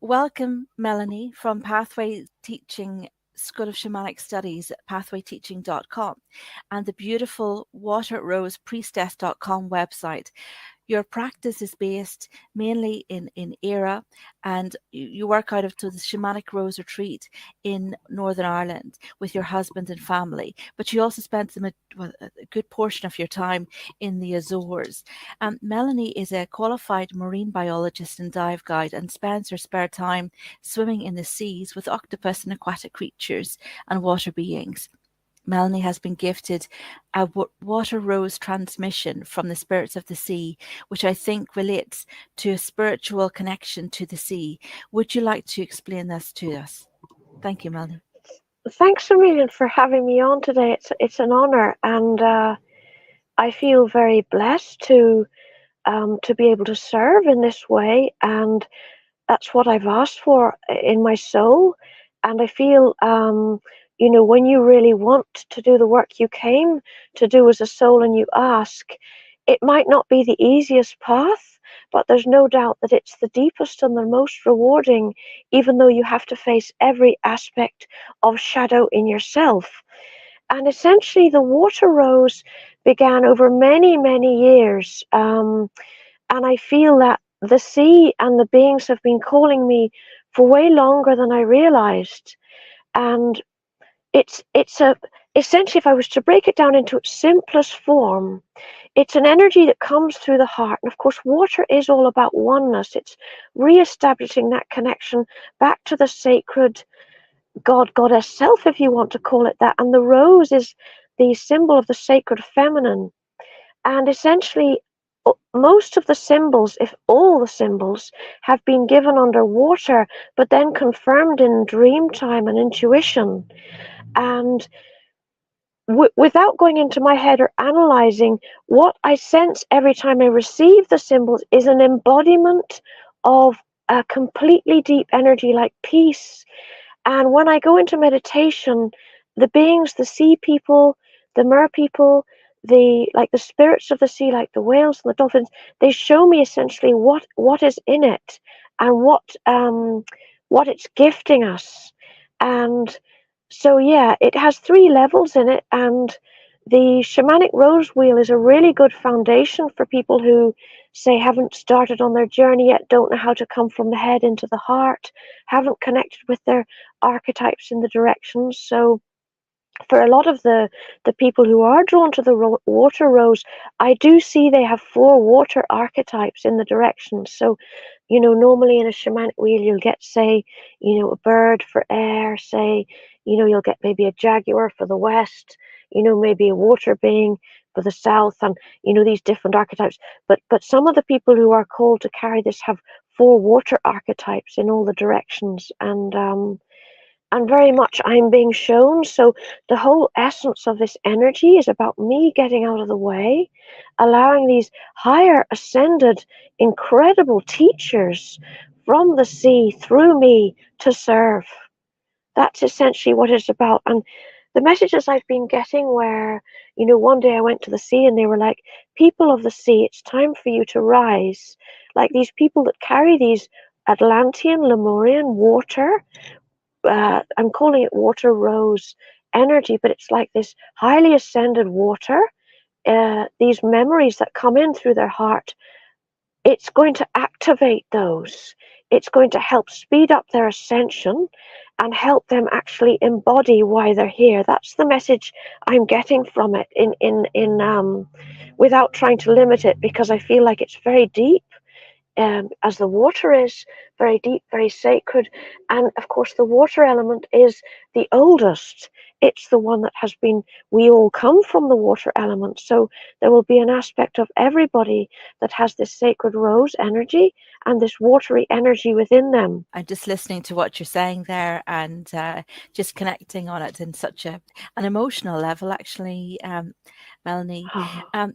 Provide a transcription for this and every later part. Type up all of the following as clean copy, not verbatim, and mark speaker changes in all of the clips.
Speaker 1: Welcome, Melanie, from Pathway Teaching School of Shamanic Studies at pathwayteaching.com and the beautiful Rose Priestess.com website. Your practice is based mainly in Era, and you work out of the Shamanic Rose Retreat in Northern Ireland with your husband and family, but you also spent a good portion of your time in the Azores. Melanie is a qualified marine biologist and dive guide and spends her spare time swimming in the seas with octopus and aquatic creatures and water beings. Melanie has been gifted a water rose transmission from the spirits of the sea, which I think relates to a spiritual connection to the sea. Would you like to explain this to us? Thank you, Melanie.
Speaker 2: Thanks a million for having me on today. It's an honor, and I feel very blessed to be able to serve in this way, and that's what I've asked for in my soul. And I feel, when you really want to do the work you came to do as a soul and you ask, it might not be the easiest path, but there's no doubt that it's the deepest and the most rewarding, even though you have to face every aspect of shadow in yourself. And essentially, the water rose began over many, many years. And I feel that the sea and the beings have been calling me for way longer than I realized. And it's essentially, if I was to break it down into its simplest form, it's an energy that comes through the heart. And of course, water is all about oneness. It's re-establishing that connection back to the sacred God, goddess self, if you want to call it that. And the rose is the symbol of the sacred feminine. And essentially, most of the symbols, if all the symbols, have been given underwater, but then confirmed in dream time and intuition. And without going into my head or analyzing, what I sense every time I receive the symbols is an embodiment of a completely deep energy like peace. And when I go into meditation, the beings, the sea people, the mer people, the spirits of the sea, like the whales and the dolphins, they show me essentially what is in it and what it's gifting us. And so yeah, it has 3 levels in it, and the shamanic rose wheel is a really good foundation for people who say haven't started on their journey yet, don't know how to come from the head into the heart, haven't connected with their archetypes in the directions. So for a lot of the people who are drawn to the water rose, I do see they have 4 water archetypes in the directions. So, normally in a shamanic wheel, you'll get, say, a bird for air, say, you'll get maybe a jaguar for the west, maybe a water being for the south, and, these different archetypes. But some of the people who are called to carry this have 4 water archetypes in all the directions. And very much I'm being shown. So the whole essence of this energy is about me getting out of the way, allowing these higher ascended, incredible teachers from the sea through me to serve. That's essentially what it's about. And the messages I've been getting where, one day I went to the sea and they were like, people of the sea, it's time for you to rise. Like these people that carry these Atlantean, Lemurian water, I'm calling it water rose energy, but it's like this highly ascended water, these memories that come in through their heart. It's going to activate those. It's going to help speed up their ascension and help them actually embody why they're here. That's the message I'm getting from it without trying to limit it, because I feel like it's very deep. As the water is very deep, very sacred. And of course, the water element is the oldest. It's the one that has been, we all come from the water element. So there will be an aspect of everybody that has this sacred rose energy and this watery energy within them.
Speaker 1: I'm just listening to what you're saying there and just connecting on it in such an emotional level, actually, Melanie.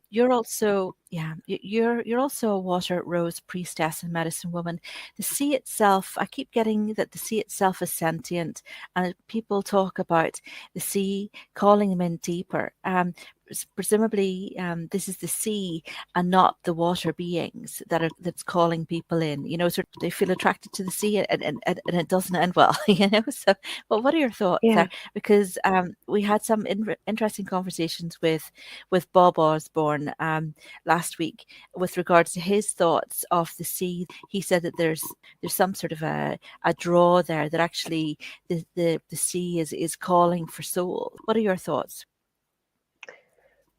Speaker 1: You're also Yeah, you're also a water rose priestess and medicine woman. The sea itself, I keep getting that the sea itself is sentient, and people talk about the sea calling them in deeper. Presumably, this is the sea and not the water beings that's calling people in. You know, sort of they feel attracted to the sea, and it doesn't end well. You know, so well, what are your thoughts
Speaker 2: Yeah.
Speaker 1: there? Because we had some interesting conversations with Bob Osborne. Last week with regards to his thoughts of the sea. He said that there's some sort of a draw there, that actually the sea is calling for souls. What are your thoughts?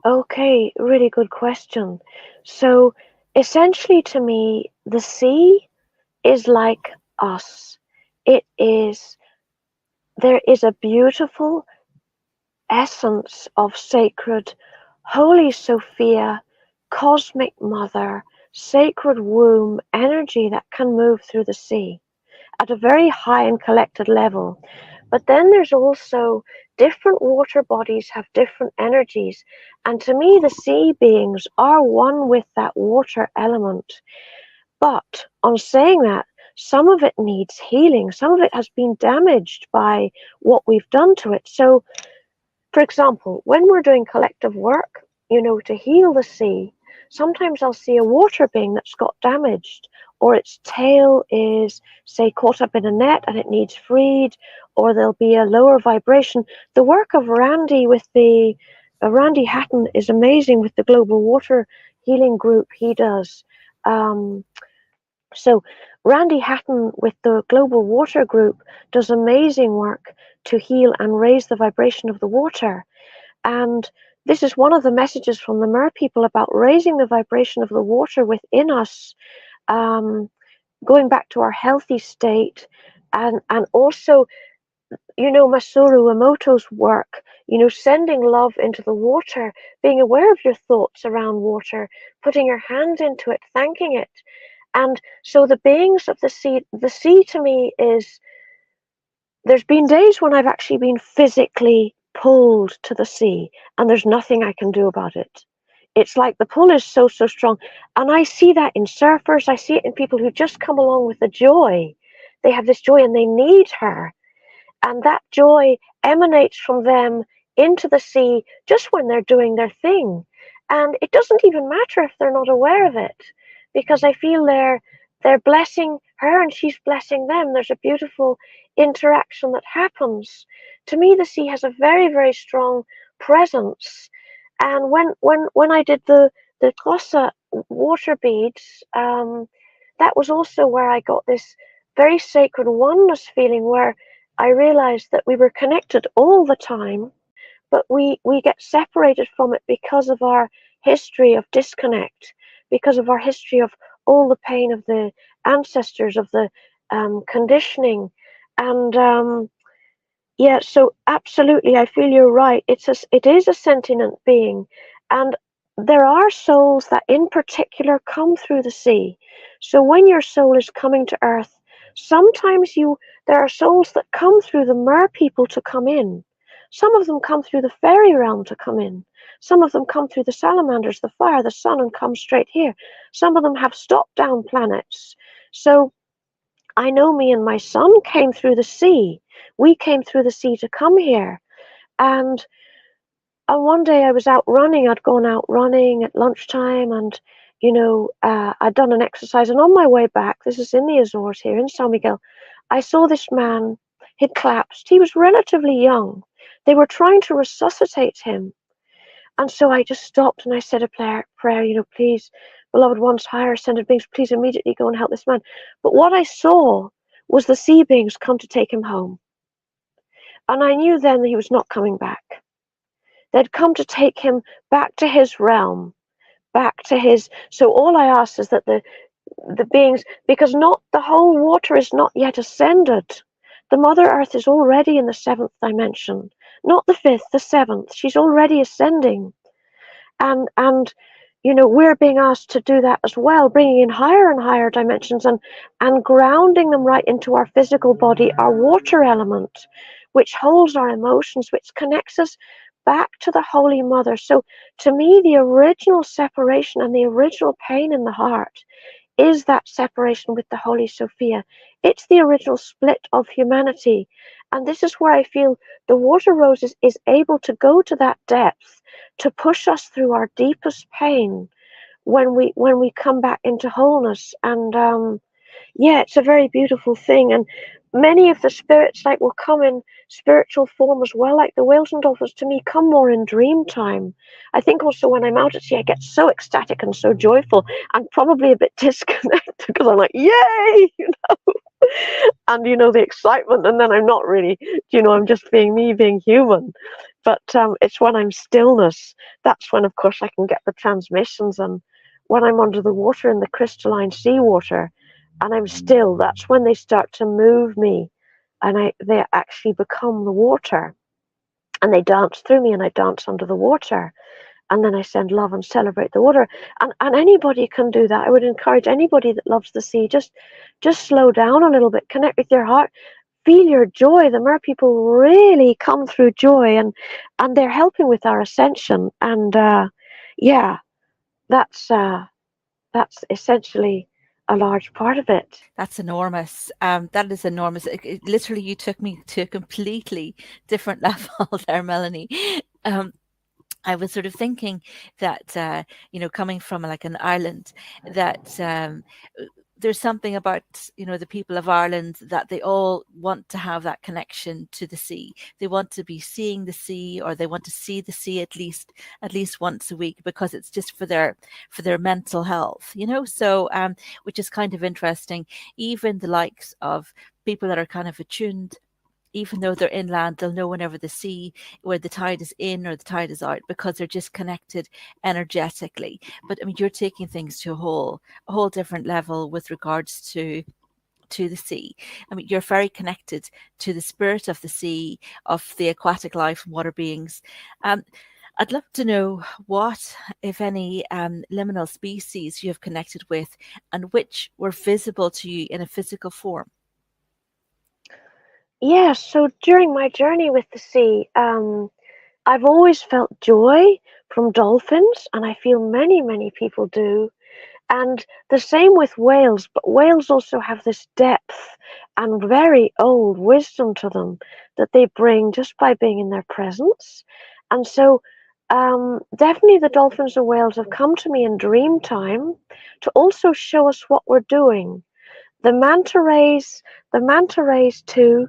Speaker 2: Okay, really good question. So essentially to me, the sea is like us. It is, there is a beautiful essence of sacred Holy Sophia, cosmic mother, sacred womb energy that can move through the sea at a very high and collected level. But then there's also different water bodies have different energies. And to me, the sea beings are one with that water element. But on saying that, some of it needs healing. Some of it has been damaged by what we've done to it. So, for example, when we're doing collective work, to heal the sea, sometimes I'll see a water being that's got damaged, or its tail is, say, caught up in a net and it needs freed, or there'll be a lower vibration. The work of Randy Randy Hatton is amazing with the Global Water Healing Group he does. So Randy Hatton with the Global Water Group does amazing work to heal and raise the vibration of the water. And this is one of the messages from the Mer people about raising the vibration of the water within us, going back to our healthy state, and also, Masaru Emoto's work, sending love into the water, being aware of your thoughts around water, putting your hand into it, thanking it. And so the beings of the sea to me is, there's been days when I've actually been physically pulled to the sea and there's nothing I can do about it. It's like the pull is so strong. And I see that in surfers. I see it in people who just come along with the joy. They have this joy and they need her. And that joy emanates from them into the sea just when they're doing their thing. And it doesn't even matter if they're not aware of it, because I feel they're blessing her and she's blessing them. There's a beautiful interaction that happens. To me, the sea has a very, very strong presence. And when I did the Kosa water beads, that was also where I got this very sacred oneness feeling, where I realized that we were connected all the time, but we get separated from it because of our history of disconnect, because of our history of all the pain of the ancestors, of the conditioning. And yeah, so absolutely, I feel you're right. It is a sentient being, and there are souls that in particular come through the sea. So when your soul is coming to earth, sometimes there are souls that come through the mer people to come in. Some of them come through the fairy realm to come in. Some of them come through the salamanders, the fire, the sun, and come straight here. Some of them have stopped down planets. So I know me and my son came through the sea. We came through the sea to come here. And one day I was out running. I'd gone out running at lunchtime, and I'd done an exercise. And on my way back, this is in the Azores here in San Miguel, I saw this man. He'd collapsed. He was relatively young. They were trying to resuscitate him. And so I just stopped and I said a prayer, please, beloved ones, higher ascended beings, please immediately go and help this man. But what I saw was the sea beings come to take him home. And I knew then that he was not coming back. They'd come to take him back to his realm, back to his. So all I ask is that the beings, because not the whole water is not yet ascended. The Mother Earth is already in the 7th dimension, not the 5th, the 7th. She's already ascending. And we're being asked to do that as well, bringing in higher and higher dimensions and grounding them right into our physical body, our water element, which holds our emotions, which connects us back to the Holy Mother. So to me, the original separation and the original pain in the heart is that separation with the Holy Sophia. It's the original split of humanity. And this is where I feel the water rose is able to go to that depth to push us through our deepest pain when we come back into wholeness. And yeah, it's a very beautiful thing. And many of the spirits like will come in spiritual form as well, like the whales and dolphins to me come more in dream time. I think also when I'm out at sea I get so ecstatic and so joyful and probably a bit disconnected because I'm like, yay, and the excitement, and then I'm not really, I'm just being me, being human. But it's when I'm stillness, that's when of course I can get the transmissions. And when I'm under the water in the crystalline seawater and I'm still, that's when they start to move me, and they actually become the water, and they dance through me, and I dance under the water, and then I send love and celebrate the water. And anybody can do that. I would encourage anybody that loves the sea, just slow down a little bit, connect with your heart, feel your joy. The mer people really come through joy, and they're helping with our ascension. And yeah, that's essentially a large part of it.
Speaker 1: That's enormous. That is enormous. Literally, you took me to a completely different level there, Melanie. I was sort of thinking that, coming from like an island, that there's something about, the people of Ireland, that they all want to have that connection to the sea. They want to be seeing the sea, or they want to see the sea at least once a week, because it's just for their mental health, So, which is kind of interesting. Even the likes of people that are kind of attuned, even though they're inland, they'll know whenever where the tide is in or the tide is out, because they're just connected energetically. But I mean, you're taking things to a whole different level with regards to the sea. I mean, you're very connected to the spirit of the sea, of the aquatic life and water beings. I'd love to know what, if any, liminal species you have connected with, and which were visible to you in a physical form.
Speaker 2: Yeah, so during my journey with the sea, I've always felt joy from dolphins, and I feel many, many people do. And the same with whales, but whales also have this depth and very old wisdom to them that they bring just by being in their presence. And so definitely the dolphins and whales have come to me in dream time to also show us what we're doing. The manta rays too,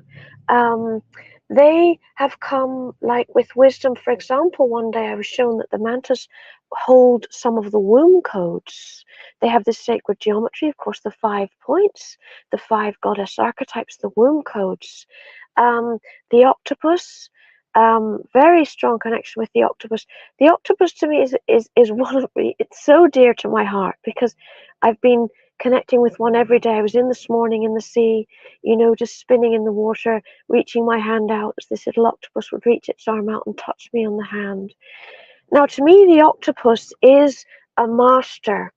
Speaker 2: they have come like with wisdom. For example, one day I was shown that the mantas hold some of the womb codes. They have this sacred geometry, of course, the 5 points, the 5 goddess archetypes, the womb codes. The octopus, very strong connection with the octopus. The octopus to me is one of me. It's so dear to my heart because I've been connecting with one every day. I was in this morning in the sea, just spinning in the water, reaching my hand out as this little octopus would reach its arm out and touch me on the hand. Now, to me, the octopus is a master.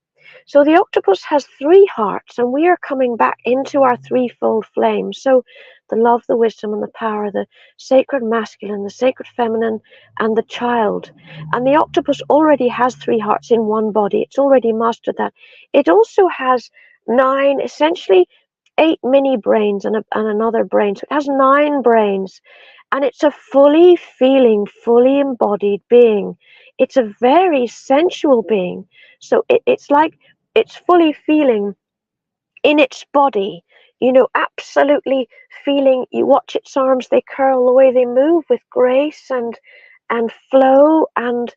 Speaker 2: So the octopus has 3 hearts, and we are coming back into our threefold flame. So the love, the wisdom, and the power, the sacred masculine, the sacred feminine, and the child. And the octopus already has 3 hearts in one body. It's already mastered that. It also has 9, essentially 8 mini brains and another brain. So it has 9 brains, and it's a fully feeling, fully embodied being. It's a very sensual being. So it's like it's fully feeling in its body, absolutely feeling. You watch its arms, they curl, the way they move with grace and flow, and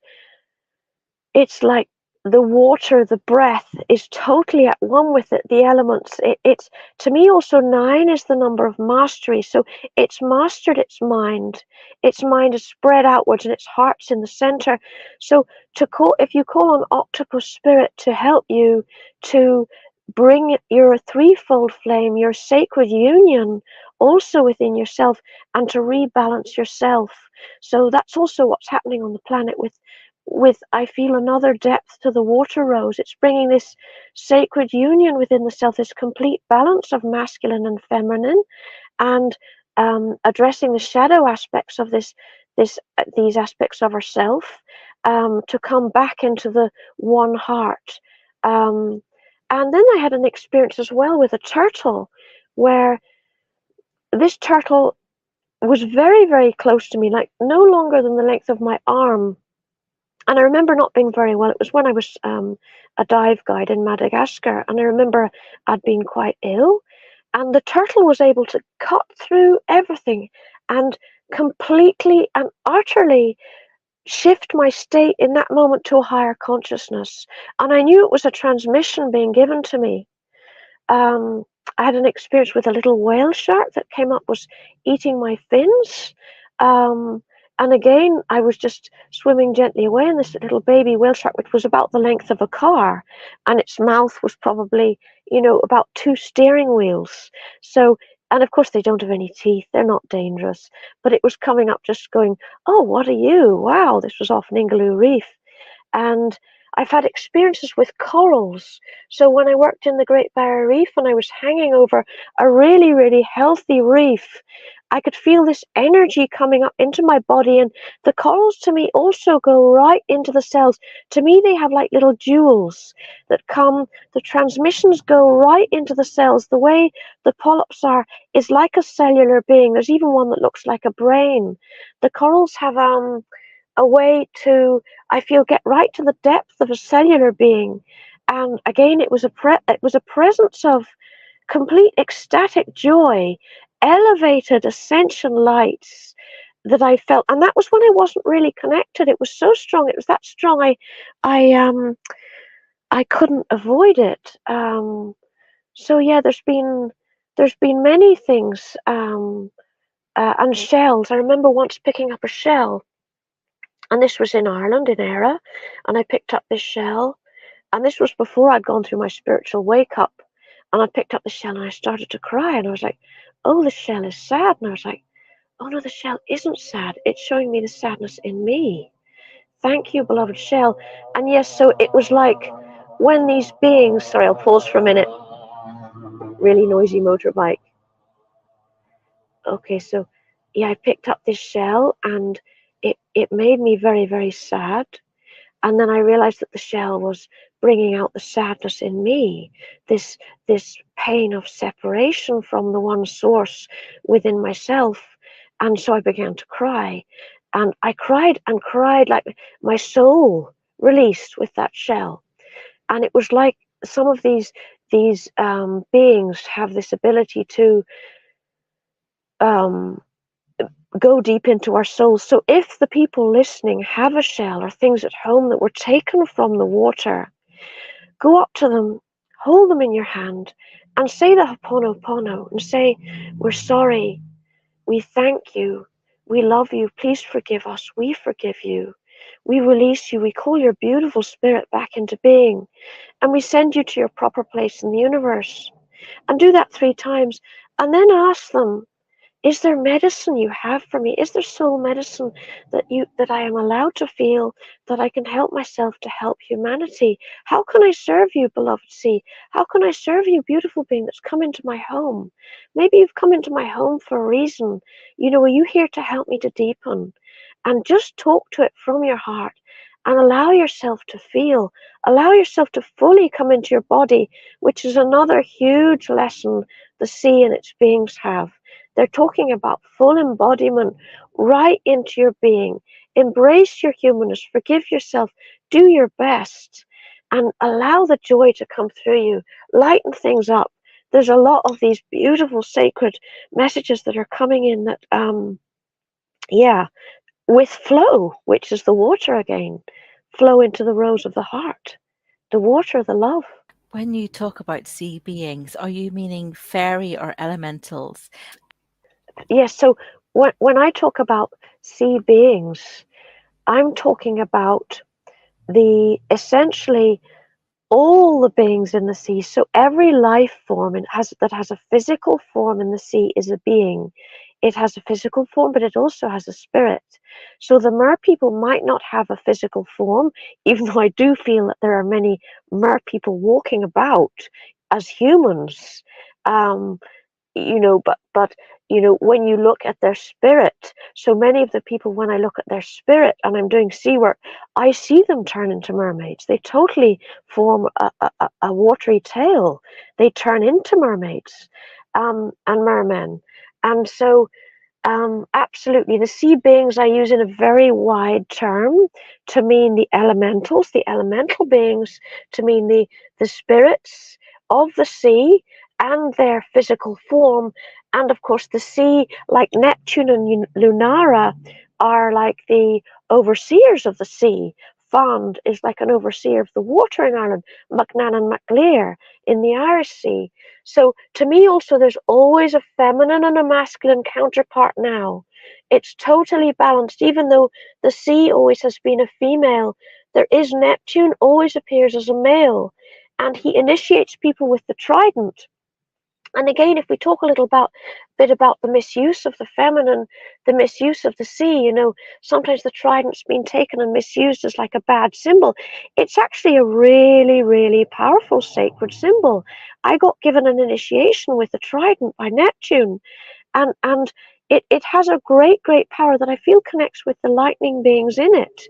Speaker 2: it's like the water, the breath is totally at one with it, the elements. It's to me also 9 is the number of mastery. So it's mastered its mind. Its mind is spread outwards and its heart's in the center. So if you call on octopus spirit to help you to bring your threefold flame, your sacred union also within yourself, and to rebalance yourself. So that's also what's happening on the planet with I feel another depth to the water rose. It's bringing this sacred union within the self, this complete balance of masculine and feminine, and addressing the shadow aspects of this these aspects of ourself, to come back into the one heart. And then I had an experience as well with a turtle, where this turtle was very, very close to me, like no longer than the length of my arm. And I remember not being very well. It was when I was a dive guide in Madagascar, and I remember I'd been quite ill, and the turtle was able to cut through everything and completely and utterly shift my state in that moment to a higher consciousness. And I knew it was a transmission being given to me. Um, I had an experience with a little whale shark that came up, was eating my fins. Um, and again, I was just swimming gently away, and this little baby whale shark, which was about the length of a car, and its mouth was probably, about 2 steering wheels. So, and of course, they don't have any teeth. They're not dangerous. But it was coming up just going, "Oh, what are you? Wow," this was off Ningaloo Reef. And I've had experiences with corals. So when I worked in the Great Barrier Reef and I was hanging over a really, really healthy reef, I could feel this energy coming up into my body. And the corals to me also go right into the cells. To me, they have like little jewels that come, the transmissions go right into the cells. The way the polyps are is like a cellular being. There's even one that looks like a brain. The corals have a way to, I feel, get right to the depth of a cellular being. And again, it was a presence of complete ecstatic joy, elevated ascension lights that I felt. And that was when I wasn't really connected. It was so strong. It was that strong. I couldn't avoid it. So yeah, there's been many things. And shells. I remember once picking up a shell, and this was in Ireland, in Era, and I picked up this shell, and this was before I'd gone through my spiritual wake up, and I picked up the shell and I started to cry, and I was like, "Oh, the shell is sad," and I was like, "Oh no, the shell isn't sad. It's showing me the sadness in me. Thank you, beloved shell." And yes, so it was like when these beings. Sorry, I'll pause for a minute. Really noisy motorbike. Okay, so yeah, I picked up this shell, and it made me very, very sad. And then I realized that the shell was bringing out the sadness in me, this pain of separation from the one source within myself. And so I began to cry, and I cried and cried, like my soul released with that shell. And it was like some of these beings have this ability to um, go deep into our souls. So if the people listening have a shell or things at home that were taken from the water, go up to them, hold them in your hand, and say the Ho'oponopono, and say, "We're sorry, we thank you, we love you, please forgive us, we forgive you, we release you, we call your beautiful spirit back into being, and we send you to your proper place in the universe." And do that 3 times, and then ask them, "Is there medicine you have for me? Is there soul medicine that I am allowed to feel, that I can help myself to help humanity? How can I serve you, beloved sea? How can I serve you, beautiful being that's come into my home? Maybe you've come into my home for a reason. Are you here to help me to deepen?" And just talk to it from your heart, and allow yourself to feel, allow yourself to fully come into your body, which is another huge lesson the sea and its beings have. They're talking about full embodiment right into your being. Embrace your humanness, forgive yourself, do your best, and allow the joy to come through you. Lighten things up. There's a lot of these beautiful sacred messages that are coming in that, with flow, which is the water again. Flow into the rose of the heart, the water, the love.
Speaker 1: When you talk about sea beings, are you meaning fairy or elementals?
Speaker 2: Yes, so when I talk about sea beings, I'm talking about the essentially all the beings in the sea. So every life form that has a physical form in the sea is a being. It has a physical form, but it also has a spirit. So the mer people might not have a physical form, even though I do feel that there are many mer people walking about as humans. Um, but when you look at their spirit, so many of the people, when I look at their spirit and I'm doing sea work, I see them turn into mermaids. They totally form a watery tail. They turn into mermaids, and mermen. And so absolutely, the sea beings I use in a very wide term to mean the elementals, the elemental beings, to mean the spirits of the sea and their physical form. And of course, the sea, like Neptune and Lunara, are like the overseers of the sea. Fond is like an overseer of the water in Ireland, Macnan and Maclear in the Irish Sea. So to me also, there's always a feminine and a masculine counterpart now. It's totally balanced, even though the sea always has been a female. There is Neptune, always appears as a male, and he initiates people with the trident. And again, if we talk a little bit about the misuse of the feminine, the misuse of the sea, sometimes the trident's been taken and misused as like a bad symbol. It's actually a really, really powerful sacred symbol. I got given an initiation with the trident by Neptune, and it has a great, great power that I feel connects with the lightning beings in it.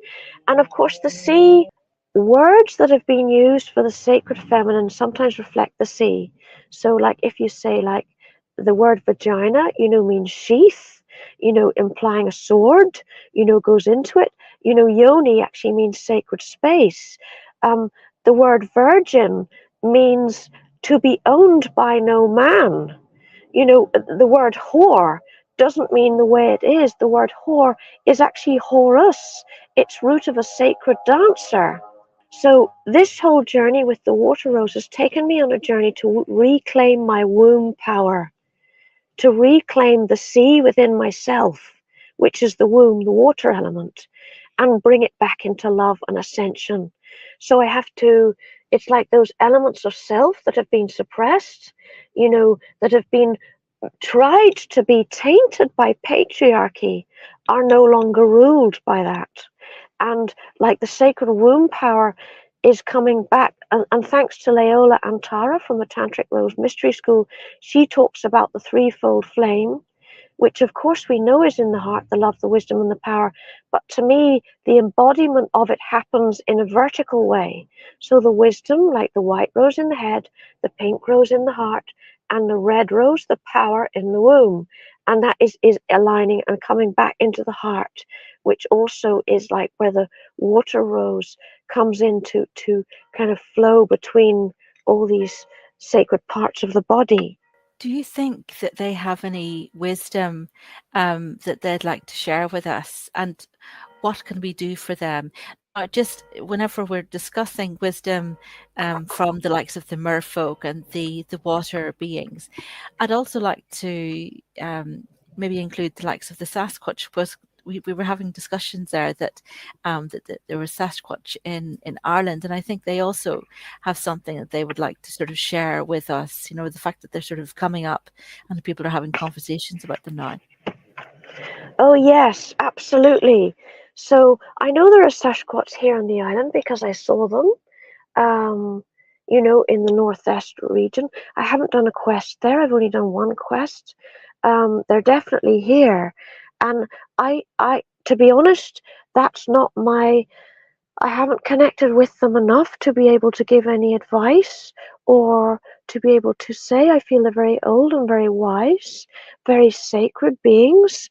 Speaker 2: And of course, the sea, words that have been used for the sacred feminine sometimes reflect the sea. So like if you say like the word vagina, means sheath, implying a sword, goes into it. Yoni actually means sacred space. The word virgin means to be owned by no man. The word whore doesn't mean the way it is. The word whore is actually horus. It's root of a sacred dancer. So this whole journey with the water rose has taken me on a journey to reclaim my womb power, to reclaim the sea within myself, which is the womb, the water element, and bring it back into love and ascension. So it's like those elements of self that have been suppressed, that have been tried to be tainted by patriarchy, are no longer ruled by that. And like the sacred womb power is coming back. And thanks to Leola and Tara from the Tantric Rose Mystery School, she talks about the threefold flame, which of course we know is in the heart, the love, the wisdom, and the power. But to me, the embodiment of it happens in a vertical way. So the wisdom, like the white rose in the head, the pink rose in the heart, and the red rose, the power in the womb. And that is aligning and coming back into the heart, which also is like where the water rose comes in to kind of flow between all these sacred parts of the body.
Speaker 1: Do you think that they have any wisdom that they'd like to share with us? And what can we do for them? Just whenever we're discussing wisdom from the likes of the merfolk and the water beings, I'd also like to maybe include the likes of the Sasquatch, because we were having discussions there that there was Sasquatch in Ireland, and I think they also have something that they would like to sort of share with us. The fact that they're sort of coming up and people are having conversations about them now.
Speaker 2: Oh yes, absolutely. So I know there are Sasquatch here on the island because I saw them, in the northwest region. I haven't done a quest there. I've only done one quest. They're definitely here, and I, to be honest, that's not I haven't connected with them enough to be able to give any advice or to be able to say. I feel they're very old and very wise, very sacred beings.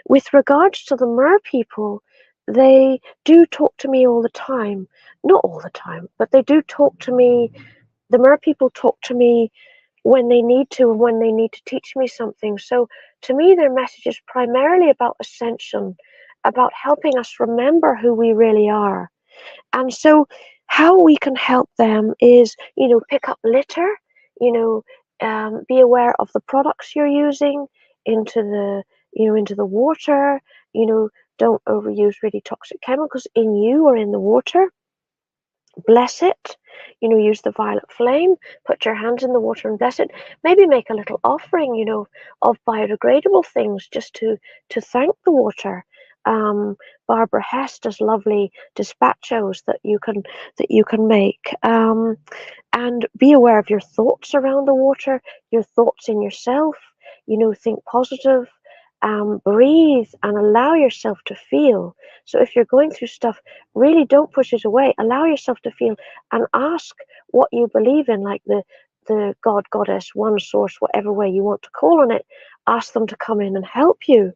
Speaker 2: With regards to the mer people, they do talk to me all the time. Not all the time, but they do talk to me. The mer people talk to me when they need to and when they need to teach me something. So to me, their message is primarily about ascension, about helping us remember who we really are. And so how we can help them is, pick up litter, be aware of the products you're using into the water, don't overuse really toxic chemicals in you or in the water. Bless it, use the violet flame, put your hands in the water and bless it. Maybe make a little offering, of biodegradable things just to thank the water. Barbara Hess does lovely dispatchos that you can make. And be aware of your thoughts around the water, your thoughts in yourself. Think positive. Breathe and allow yourself to feel. So if you're going through stuff, really don't push it away. Allow yourself to feel and ask what you believe in, like the God, Goddess, one source, whatever way you want to call on it. Ask them to come in and help you.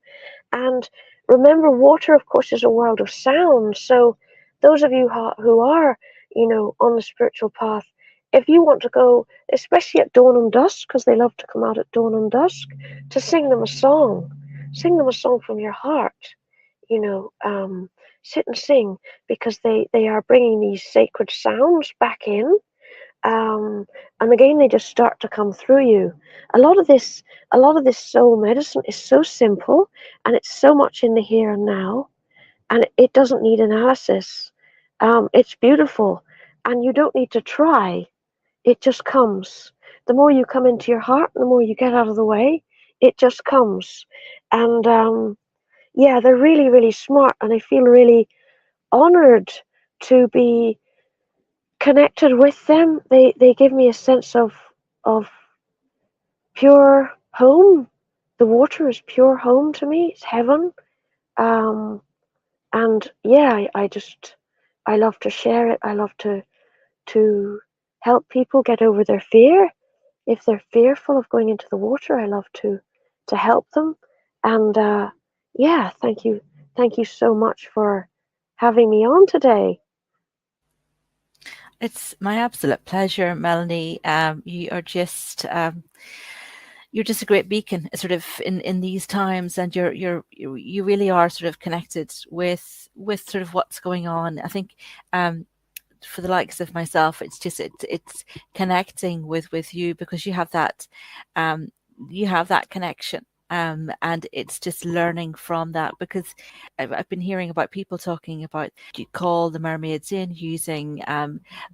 Speaker 2: And remember, water, of course, is a world of sound. So those of you who are, on the spiritual path, if you want to go, especially at dawn and dusk, because they love to come out at dawn and dusk, to sing them a song. Sing them a song from your heart. Sit and sing, because they are bringing these sacred sounds back in. And again, they just start to come through you. A lot of this soul medicine is so simple, and it's so much in the here and now, and it doesn't need analysis. It's beautiful, and you don't need to try. It just comes. The more you come into your heart, the more you get out of the way. It just comes. And yeah, they're really, really smart, and I feel really honored to be connected with them. They give me a sense of pure home. The water is pure home to me. It's heaven. And yeah, I love to share it. I love to help people get over their fear. If they're fearful of going into the water, I love to help them. And yeah, thank you so much for having me on today.
Speaker 1: It's my absolute pleasure, Melanie. You're just a great beacon, sort of in these times, and you really are sort of connected with sort of what's going on. I think for the likes of myself, it's connecting with you, because you have that connection. And it's just learning from that, because I've been hearing about people talking about, you call the mermaids in using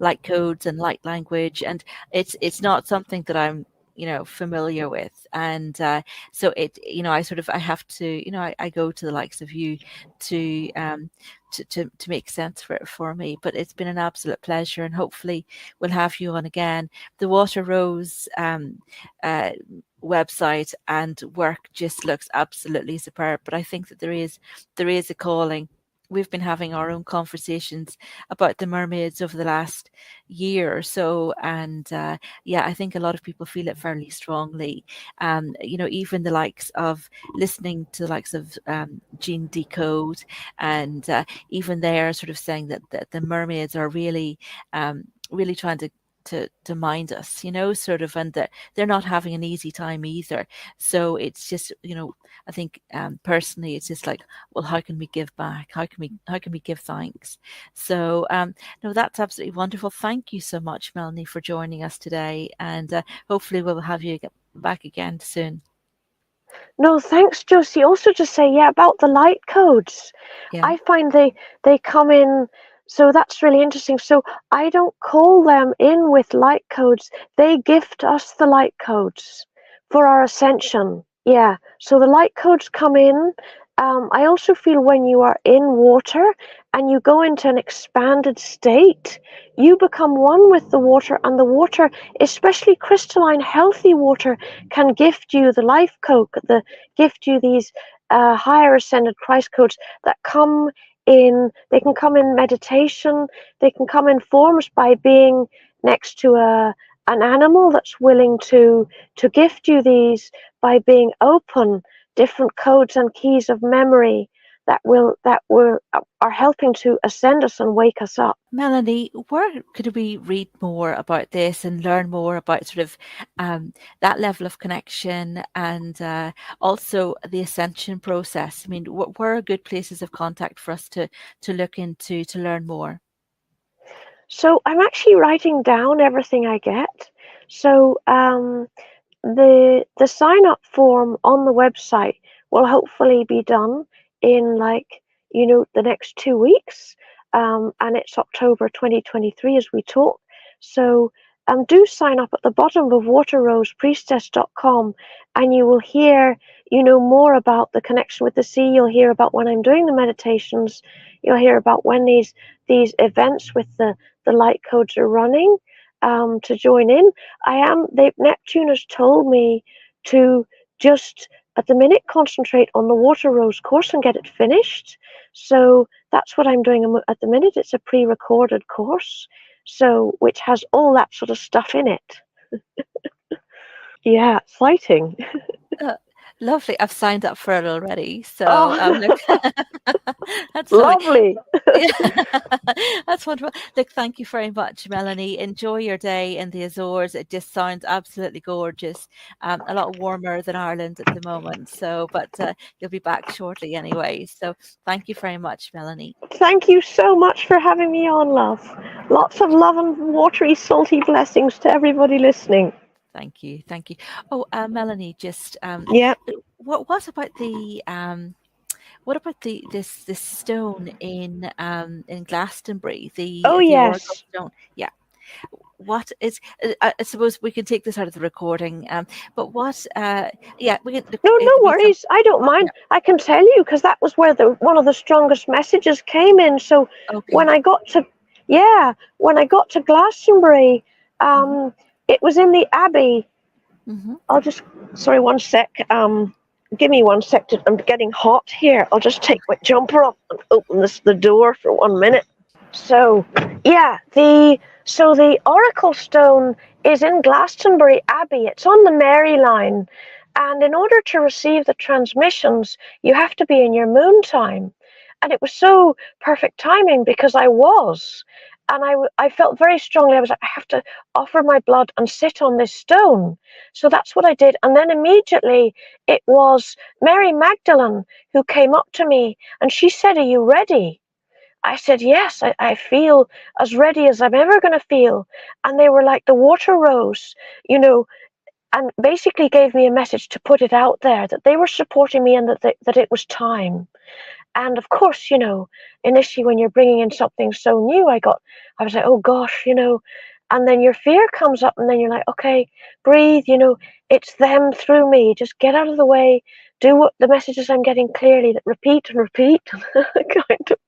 Speaker 1: light codes and light language, and it's not something that I'm familiar with. And so I have to, I go to the likes of you to to make sense for it for me. But it's been an absolute pleasure, and hopefully we'll have you on again. The Water Rose website and work just looks absolutely superb, but I think that there is a calling. We've been having our own conversations about the mermaids over the last year or so, and yeah, I think a lot of people feel it fairly strongly. Even the likes of listening to the likes of Jean Decode, and even they're sort of saying that the mermaids are really really trying to mind us, sort of, and that they're not having an easy time either. So it's just, I think personally, it's just like, well, how can we give back? How can we give thanks? So no, that's absolutely wonderful. Thank you so much, Melanie, for joining us today, and hopefully we'll have you back again soon.
Speaker 2: No, thanks, Josie. Also, to say, yeah, about the light codes,
Speaker 1: Yeah.
Speaker 2: I find they come in. So that's really interesting. So I don't call them in with light codes. They gift us the light codes for our ascension. Yeah. So the light codes come in. I also feel when you are in water and you go into an expanded state, you become one with the water, and the water, especially crystalline, healthy water, can gift you the life code, gift you these higher ascended Christ codes that come in. They can come in meditation. They can come in forms by being next to an animal that's willing to gift you these, by being open, different codes and keys of memory that are helping to ascend us and wake us up.
Speaker 1: Melanie, where could we read more about this and learn more about sort of that level of connection, and also the ascension process? I mean, where are good places of contact for us to look into to learn more?
Speaker 2: So I'm actually writing down everything I get. So the sign up form on the website will hopefully be done in the next 2 weeks, and it's October 2023 as we talk. So do sign up at the bottom of waterrosepriestess.com, and you will hear, more about the connection with the sea. You'll hear about when I'm doing the meditations. You'll hear about when these events with the light codes are running, to join in. Neptune has told me to just at the minute concentrate on the Water Rose course and get it finished. So that's what I'm doing at the minute. It's a pre-recorded course, so which has all that sort of stuff in it. Yeah, exciting.
Speaker 1: Lovely. I've signed up for it already. So that's
Speaker 2: lovely.
Speaker 1: That's wonderful. Look, thank you very much, Melanie. Enjoy your day in the Azores. It just sounds absolutely gorgeous. A lot warmer than Ireland at the moment. So, but you'll be back shortly anyway. So thank you very much, Melanie.
Speaker 2: Thank you so much for having me on, love. Lots of love and watery, salty blessings to everybody listening.
Speaker 1: Thank you. Thank you. Oh, Melanie, just
Speaker 2: yeah.
Speaker 1: What about the this stone in Glastonbury? The Oracle stone. Yeah. What is? I suppose we can take this out of the recording. But what? Yeah, we can.
Speaker 2: No worries. I don't mind. Yeah. I can tell you because that was where one of the strongest messages came in. So when I got to Glastonbury, it was in the Abbey. I'll just one sec. Give me 1 sec. I'm getting hot here. I'll just take my jumper off and open the door for 1 minute. So yeah, the Oracle Stone is in Glastonbury Abbey. It's on the Mary line, and in order to receive the transmissions, you have to be in your moon time. And it was so perfect timing because I was. And I felt very strongly, I was like, I have to offer my blood and sit on this stone. So that's what I did. And then immediately it was Mary Magdalene who came up to me and she said, "Are you ready?" I said, yes, I feel as ready as I'm ever going to feel. And they were like the water rose, and basically gave me a message to put it out there that they were supporting me and that it was time. And of course, initially when you're bringing in something so new, I was like, oh gosh, and then your fear comes up and then you're like, okay, breathe, it's them through me. Just get out of the way. Do what the messages I'm getting clearly, that repeat and repeat, kind of,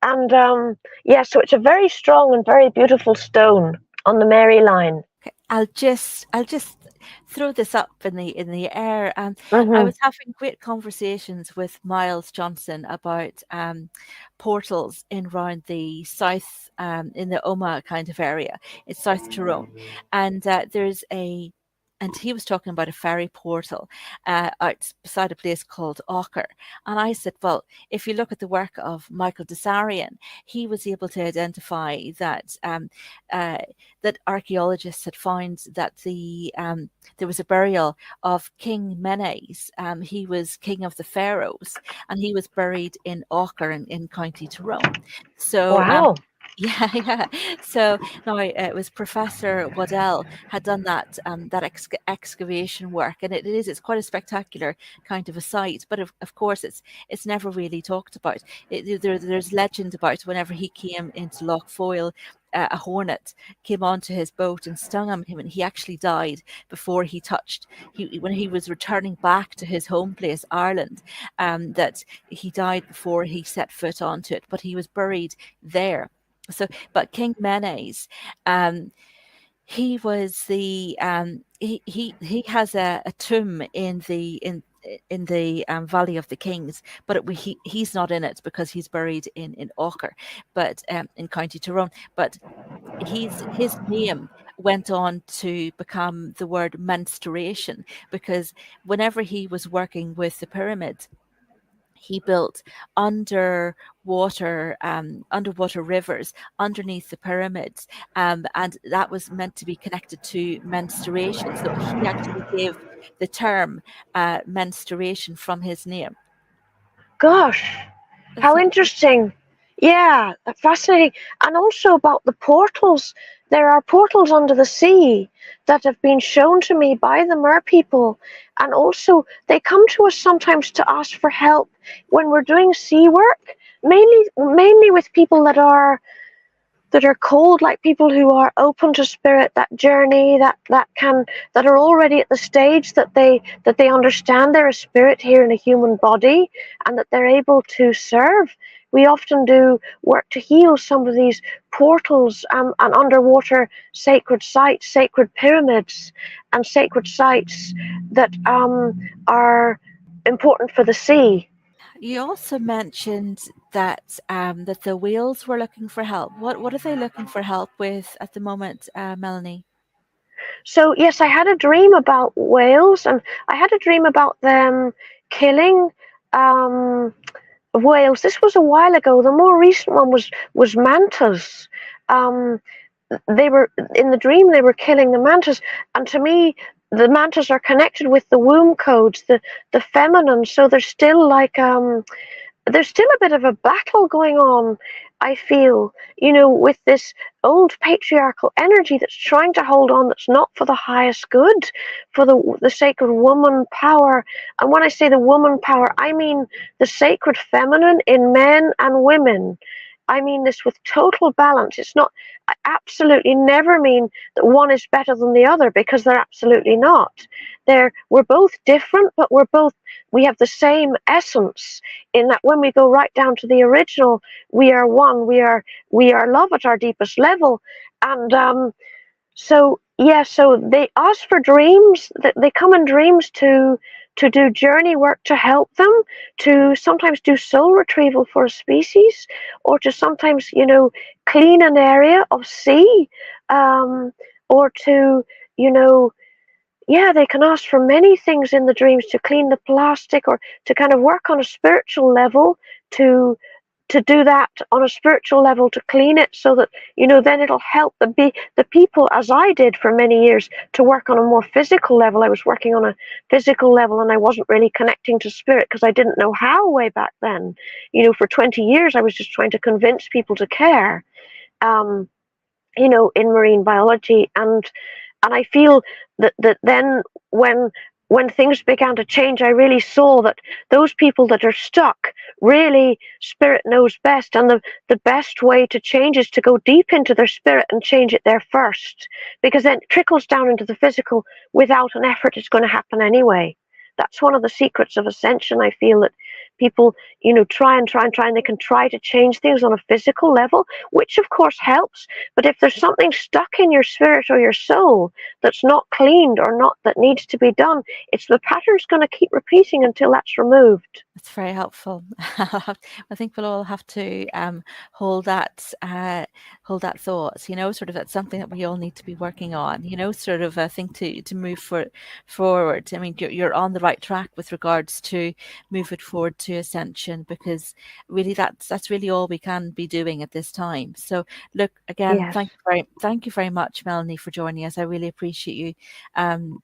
Speaker 2: and so it's a very strong and very beautiful stone on the Mary line.
Speaker 1: Okay. I'll just throw this up in the air. I was having great conversations with Miles Johnson about portals in around the south, in the Oma kind of area. It's South Tyrone, and there's and he was talking about a ferry portal out beside a place called Auker. And I said, well, if you look at the work of Michael Desarian, he was able to identify that that archaeologists had found that there was a burial of King Menes. He was king of the Pharaohs, and he was buried in Auker in County Tyrone. So
Speaker 2: wow.
Speaker 1: Yeah. So now it was Professor Waddell had done that excavation work, and it's quite a spectacular kind of a site. But of course, it's never really talked about. There's legend about whenever he came into Lough Foyle, a hornet came onto his boat and stung him, and he actually died before he touched. When he was returning back to his home place, Ireland, that he died before he set foot onto it. But he was buried there. So, but King Menes, he was the he has a tomb in the Valley of the Kings, but he's not in it because he's buried in Auker, but in County Tyrone. But his name went on to become the word menstruation, because whenever he was working with the pyramids, he built underwater rivers underneath the pyramids, and that was meant to be connected to menstruation. So he actually gave the term menstruation from his name.
Speaker 2: Gosh, how interesting. Yeah, fascinating. And also about the portals. There are portals under the sea that have been shown to me by the mer people. And also they come to us sometimes to ask for help when we're doing sea work, mainly with people that that are cold, like people who are open to spirit, that journey, that are already at the stage that they understand they're a spirit here in a human body, and that they're able to serve. We often do work to heal some of these portals, and underwater sacred sites, sacred pyramids, and sacred sites that are important for the sea.
Speaker 1: You also mentioned that that the whales were looking for help. What are they looking for help with at the moment, Melanie?
Speaker 2: So yes, I had a dream about whales, and I had a dream about them killing um, whales. This was a while ago. The more recent one was mantas. Um, they were in the dream. They were killing the mantas, and to me, the mantas are connected with the womb codes, the feminine. So they're still like there's still a bit of a battle going on, I feel, with this old patriarchal energy that's trying to hold on, that's not for the highest good, for the sacred woman power. And when I say the woman power, I mean the sacred feminine in men and women. I mean this with total balance. It's not, I absolutely never mean that one is better than the other, because they're absolutely not. We're both different, but we have the same essence, in that when we go right down to the original, we are one. We are love at our deepest level. And so yeah, so they ask for dreams. That they come in dreams to do journey work, to help them, to sometimes do soul retrieval for a species, or to sometimes clean an area of sea, or to you know yeah, they can ask for many things in the dreams, to clean the plastic, or to kind of work on a spiritual level, to do that on a spiritual level, to clean it, so that then it'll help the people, as I did for many years, to work on a more physical level. I was working on a physical level, and I wasn't really connecting to spirit, because I didn't know how way back then. For 20 years I was just trying to convince people to care, um, in marine biology. And I feel that then, when things began to change, I really saw that those people that are stuck, really spirit knows best, and the best way to change is to go deep into their spirit and change it there first, because then it trickles down into the physical. Without an effort, it's going to happen anyway. That's one of the secrets of ascension. I feel that people, try and try and try, and they can try to change things on a physical level, which of course helps. But if there's something stuck in your spirit or your soul that's not cleaned, or not, that needs to be done, it's the pattern's going to keep repeating until that's removed.
Speaker 1: That's very helpful. I think we'll all have to hold that thought. Sort of that's something that we all need to be working on. Sort of I think to move forward. I mean, you're on the right track with regards to move it forward to ascension, because really that's really all we can be doing at this time. So look, again,
Speaker 2: Yes.
Speaker 1: thank you very much, Melanie, for joining us. I really appreciate you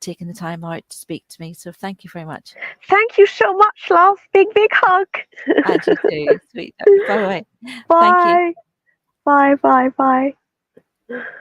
Speaker 1: taking the time out to speak to me. So thank you very much.
Speaker 2: Thank you so much, love. Big, big hug.
Speaker 1: And you too, sweet. Bye bye. Thank you.
Speaker 2: Bye. Bye, bye, bye.